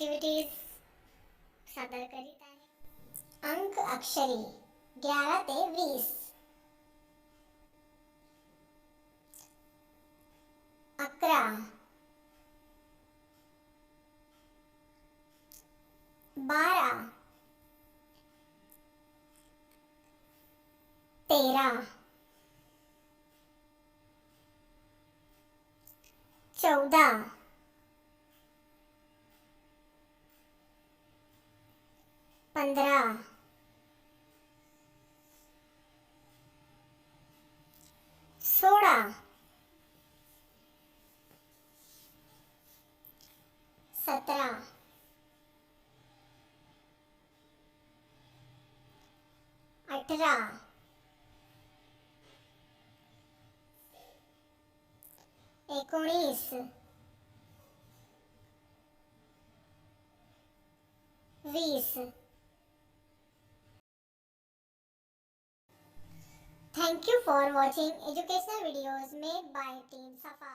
Activities सादर करीत आहे. अंक अक्षरी 11 ते 20. 11, 12, 13, 14, 15, 16, 17, 18, 19, 20. Thank you for watching educational videos made by Team Safa.